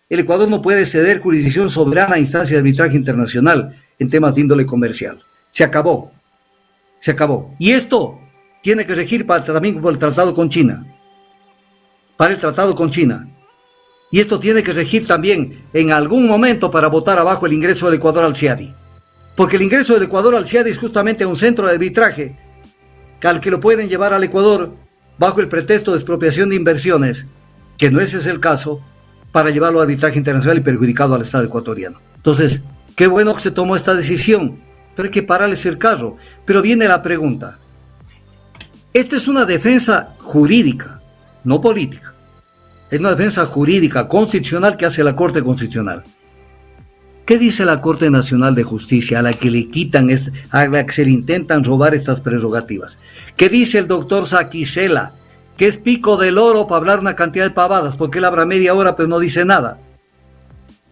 El Ecuador no puede ceder jurisdicción soberana a instancias de arbitraje internacional en temas de índole comercial. Se acabó. Se acabó. Y esto tiene que regir también por el tratado con China. Para el tratado con China. Y esto tiene que regir también en algún momento para votar abajo el ingreso del Ecuador al CIADI. Porque el ingreso del Ecuador al CIADI es justamente un centro de arbitraje al que lo pueden llevar al Ecuador bajo el pretexto de expropiación de inversiones, que no ese es el caso, para llevarlo a arbitraje internacional y perjudicado al Estado ecuatoriano. Entonces, qué bueno que se tomó esta decisión, pero hay que pararles el carro. Pero viene la pregunta. Esta es una defensa jurídica, no política. Es una defensa jurídica, constitucional que hace la Corte Constitucional. ¿Qué dice la Corte Nacional de Justicia a la que le quitan, a la que se le intentan robar estas prerrogativas? ¿Qué dice el doctor Saquicela? Que es pico del oro para hablar una cantidad de pavadas, porque él habla media hora pero no dice nada.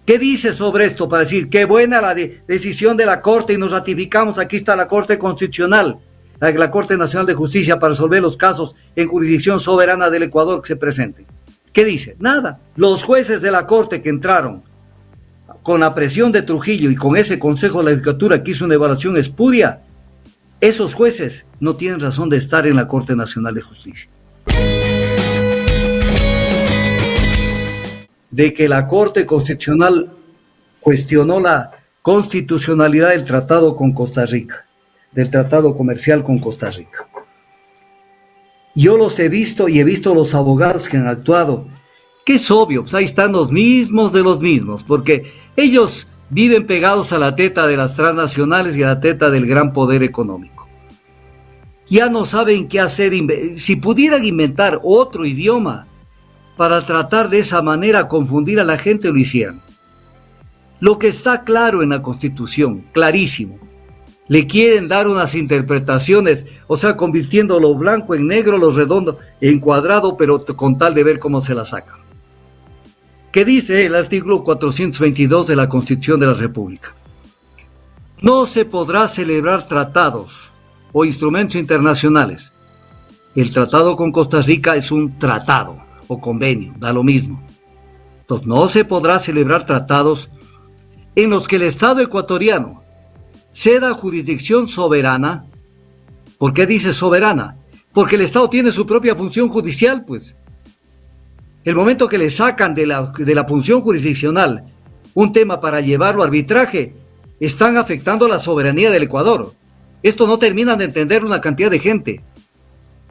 ¿Qué dice sobre esto para decir qué buena la decisión de la Corte y nos ratificamos? Aquí está la Corte Constitucional, la Corte Nacional de Justicia para resolver los casos en jurisdicción soberana del Ecuador que se presenten. ¿Qué dice? Nada. Los jueces de la Corte que entraron con la presión de Trujillo y con ese Consejo de la Judicatura que hizo una evaluación espuria, esos jueces no tienen razón de estar en la Corte Nacional de Justicia. De que la Corte Constitucional cuestionó la constitucionalidad del tratado con Costa Rica, del tratado comercial con Costa Rica. Yo los he visto y he visto los abogados que han actuado, que es obvio, pues ahí están los mismos de los mismos, porque ellos viven pegados a la teta de las transnacionales y a la teta del gran poder económico. Ya no saben qué hacer. Si pudieran inventar otro idioma para tratar de esa manera confundir a la gente, lo hicieran. Lo que está claro en la Constitución, clarísimo, le quieren dar unas interpretaciones, o sea, convirtiendo lo blanco en negro, lo redondo en cuadrado, pero con tal de ver cómo se la sacan. ¿Qué dice el artículo 422 de la Constitución de la República? No se podrá celebrar tratados o instrumentos internacionales. El tratado con Costa Rica es un tratado o convenio, da lo mismo. Entonces, no se podrá celebrar tratados en los que el Estado ecuatoriano ceda jurisdicción soberana. ¿Por qué dice soberana? Porque el Estado tiene su propia función judicial, pues. El momento que le sacan de la función jurisdiccional un tema para llevarlo a arbitraje, están afectando la soberanía del Ecuador. Esto no terminan de entender una cantidad de gente.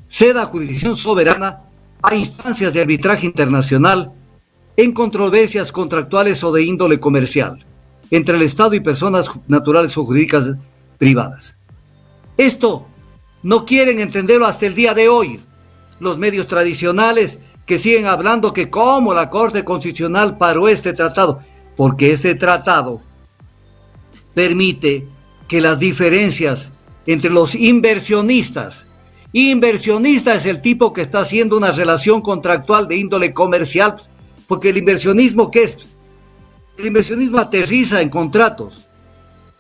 Ceda jurisdicción soberana a instancias de arbitraje internacional en controversias contractuales o de índole comercial entre el Estado y personas naturales o jurídicas privadas. Esto no quieren entenderlo hasta el día de hoy. Los medios tradicionales que siguen hablando que cómo la Corte Constitucional paró este tratado, porque este tratado permite que las diferencias entre los inversionistas es el tipo que está haciendo una relación contractual de índole comercial, porque el inversionismo, ¿qué es? El inversionismo aterriza en contratos,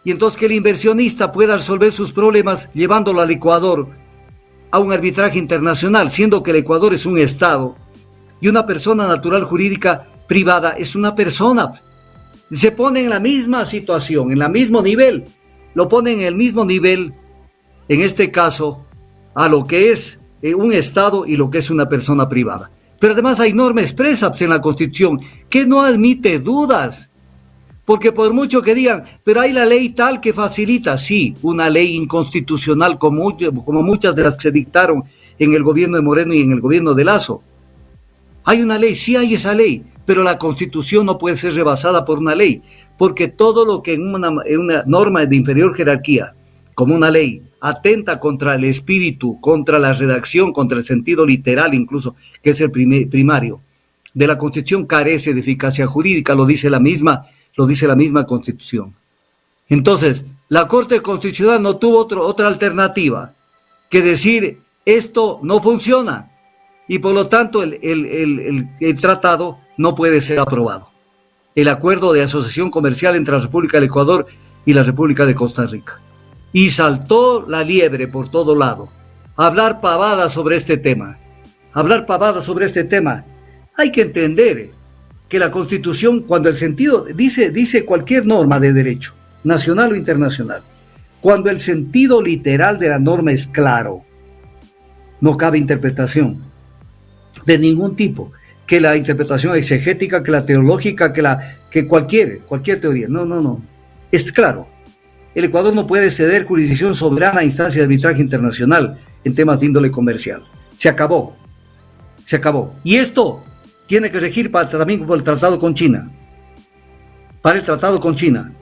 y entonces que el inversionista pueda resolver sus problemas llevándolo al Ecuador a un arbitraje internacional, siendo que el Ecuador es un Estado y una persona natural jurídica privada es una persona. Se pone en la misma situación, en el mismo nivel, lo ponen en el mismo nivel, en este caso, a lo que es un Estado y lo que es una persona privada. Pero además hay normas expresas en la Constitución que no admite dudas, porque por mucho que digan, pero hay la ley tal que facilita, sí, una ley inconstitucional como muchas de las que se dictaron en el gobierno de Moreno y en el gobierno de Lazo. Hay una ley, sí hay esa ley, pero la Constitución no puede ser rebasada por una ley, porque todo lo que en una norma de inferior jerarquía, como una ley, atenta contra el espíritu, contra la redacción, contra el sentido literal incluso, que es el primario de la Constitución, carece de eficacia jurídica, lo dice la misma Constitución. Entonces, la Corte Constitucional no tuvo otra alternativa que decir, esto no funciona, y por lo tanto el tratado no puede ser aprobado. El acuerdo de asociación comercial entre la República del Ecuador y la República de Costa Rica. Y saltó la liebre por todo lado. Hablar pavadas sobre este tema. Hay que entender que la Constitución, cuando el sentido, dice cualquier norma de derecho, nacional o internacional, cuando el sentido literal de la norma es claro, no cabe interpretación de ningún tipo, que la interpretación exegética, que la teológica, que cualquier teoría. No. Es claro. El Ecuador no puede ceder jurisdicción soberana a instancia de arbitraje internacional en temas de índole comercial. Se acabó. Y esto tiene que regir también por el tratado con China. Para el tratado con China.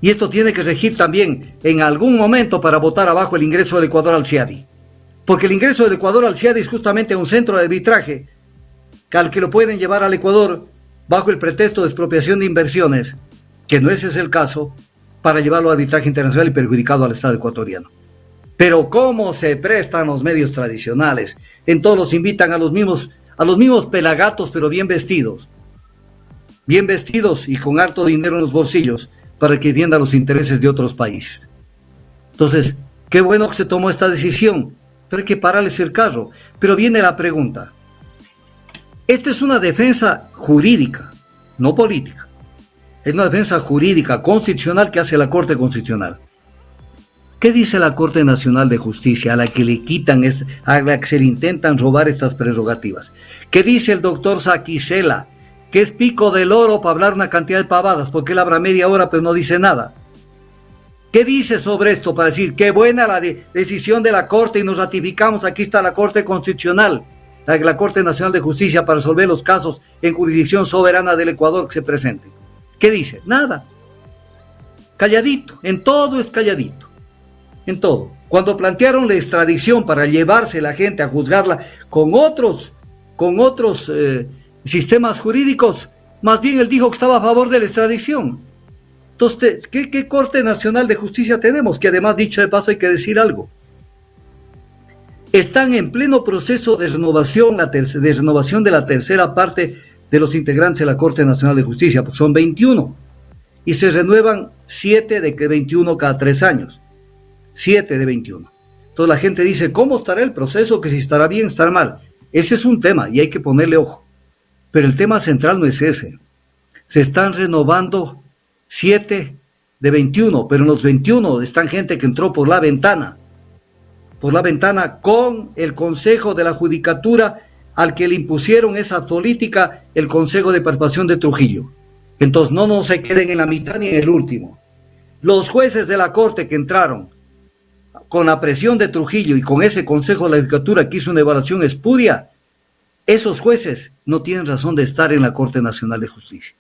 Y esto tiene que regir también en algún momento para votar abajo el ingreso del Ecuador al CIADI. Porque el ingreso del Ecuador al CIADI es justamente un centro de arbitraje al que lo pueden llevar al Ecuador bajo el pretexto de expropiación de inversiones, que no ese es el caso, para llevarlo a arbitraje internacional y perjudicado al Estado ecuatoriano. Pero cómo se prestan los medios tradicionales, en todos los invitan a los mismos pelagatos, pero bien vestidos y con harto dinero en los bolsillos para que defiendan los intereses de otros países. Entonces, qué bueno que se tomó esta decisión, pero hay que pararles el carro. Pero viene la pregunta. Esta es una defensa jurídica, no política. Es una defensa jurídica, constitucional, que hace la Corte Constitucional. ¿Qué dice la Corte Nacional de Justicia a la que le quitan, a la que se le intentan robar estas prerrogativas? ¿Qué dice el doctor Saquicela? Que es pico del oro para hablar una cantidad de pavadas, porque él habla media hora pero no dice nada. ¿Qué dice sobre esto para decir qué buena la decisión de la Corte y nos ratificamos? Aquí está la Corte Constitucional, la Corte Nacional de Justicia, para resolver los casos en jurisdicción soberana del Ecuador que se presenten. ¿Qué dice? Nada. Calladito, en todo es calladito. En todo. Cuando plantearon la extradición para llevarse la gente a juzgarla con otros sistemas jurídicos, más bien él dijo que estaba a favor de la extradición. Entonces, ¿qué Corte Nacional de Justicia tenemos? Que además, dicho de paso, hay que decir algo. Están en pleno proceso de renovación de la tercera parte de los integrantes de la Corte Nacional de Justicia, pues son 21, y se renuevan 7 de 21 cada 3 años. 7 de 21. Entonces la gente dice, ¿cómo estará el proceso? Que si estará bien, estará mal. Ese es un tema y hay que ponerle ojo. Pero el tema central no es ese. Se están renovando 7 de 21, pero en los 21 están gente que entró por la ventana con el Consejo de la Judicatura al que le impusieron esa política el Consejo de Participación de Trujillo. Entonces no se queden en la mitad ni en el último. Los jueces de la Corte que entraron con la presión de Trujillo y con ese Consejo de la Judicatura que hizo una evaluación espuria, esos jueces no tienen razón de estar en la Corte Nacional de Justicia.